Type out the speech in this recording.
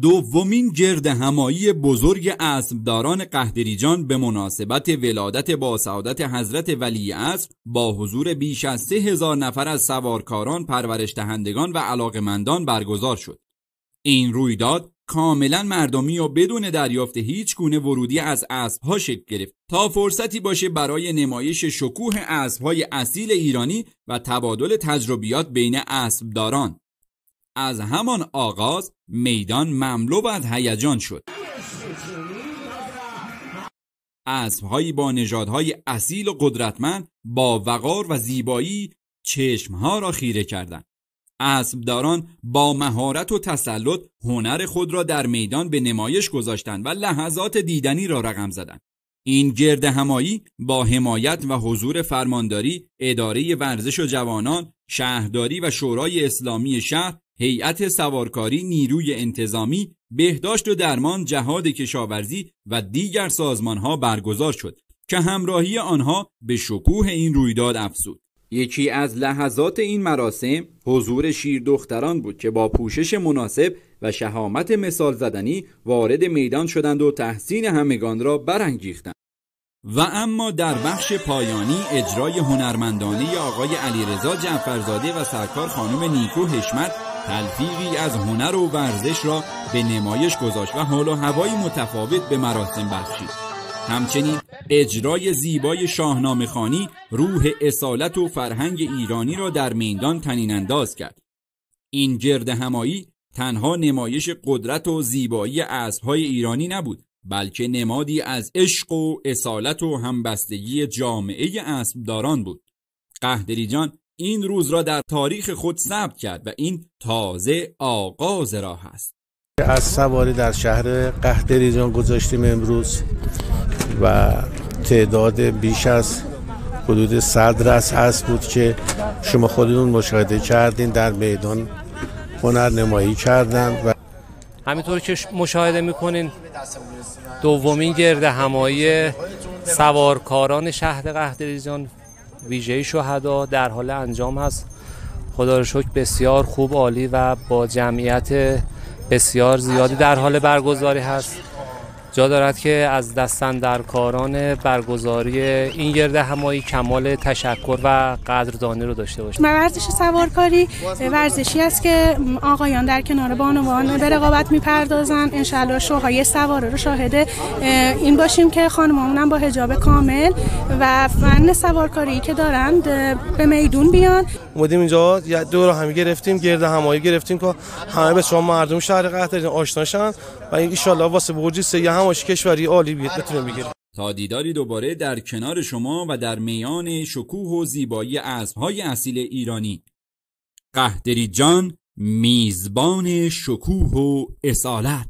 دومین گردهمایی بزرگ اسبداران قهدریجان به مناسبت ولادت با سعادت حضرت ولیعصر با حضور بیش از 3000 نفر از سوارکاران، پرورش دهندگان و علاقمندان برگزار شد. این رویداد کاملا مردمی و بدون دریافت هیچ گونه ورودی از اسبها شکل گرفت تا فرصتی باشه برای نمایش شکوه اسبهای اصیل ایرانی و تبادل تجربیات بین اسبداران. از همان آغاز میدان مملو از هیجان شد. اسب‌هایی با نژادهای اصیل و قدرتمند با وقار و زیبایی چشمها را خیره کردند. اسبداران با مهارت و تسلط هنر خود را در میدان به نمایش گذاشتند و لحظات دیدنی را رقم زدند. این گردهمایی با حمایت و حضور فرمانداری، اداره ورزش و جوانان، شهرداری و شورای اسلامی شهر، هیئت سوارکاری، نیروی انتظامی، بهداشت و درمان، جهاد کشاورزی و دیگر سازمانها برگزار شد که همراهی آنها به شکوه این رویداد افزود. یکی از لحظات این مراسم حضور شیردختران بود که با پوشش مناسب و شهامت مثال زدنی وارد میدان شدند و تحسین همگان را برانگیختند. و اما در بخش پایانی اجرای هنرمندانه آقای علیرضا جعفرزاده و سرکار خانم نیکو حشمت تلفیقی از هنر و ورزش را به نمایش گذاشت و حال و هوایی متفاوت به مراسم بخشید. همچنین اجرای زیبای شاهنامه خوانی روح اصالت و فرهنگ ایرانی را در میدان طنین انداز کرد. این گردهمایی تنها نمایش قدرت و زیبایی اسب‌های ایرانی نبود، بلکه نمادی از عشق و اصالت و همبستگی جامعه اسبداران بود. قهدریجان این روز را در تاریخ خود ثبت کرد و این تازه آغاز راه است. از سواری در شهر قهدریجان گذاشتیم امروز و تعداد بیش از حدود 100 رأس اسب بود که شما خودتون مشاهده کردین در میدان هنرنمایی کردن. و همینطور که مشاهده میکنین دومین گردهمایی سوارکاران شهر قهدریجان ویژه شهدا در حال انجام هست. خدا رو شکر بسیار خوب، عالی و با جمعیت بسیار زیادی در حال برگزاری هست. جا دارد که از دستاندرکاران برگزاری این گردهمایی کمال تشکر و قدردانی رو داشته باشیم. ورزش سوارکاری ورزشی است که آقایان در کنار بانوان به رقابت میپردازن. انشالله شوهای سواره رو شاهد این باشیم که خانمامون هم با حجاب کامل و فن سوارکاری که دارند به میدون بیان. اومدیم اینجا دور هم گرفتیم، گردهمایی گرفتیم که همه به شما مردم شهر قهدریجان آشنا شن و ان شاءالله واسه برج سه همش کشوری عالی بتونه بگیره. تا دیداری دوباره در کنار شما و در میان شکوه و زیبایی اسب‌های اصیل ایرانی. قهدریجان میزبان شکوه و اصالت.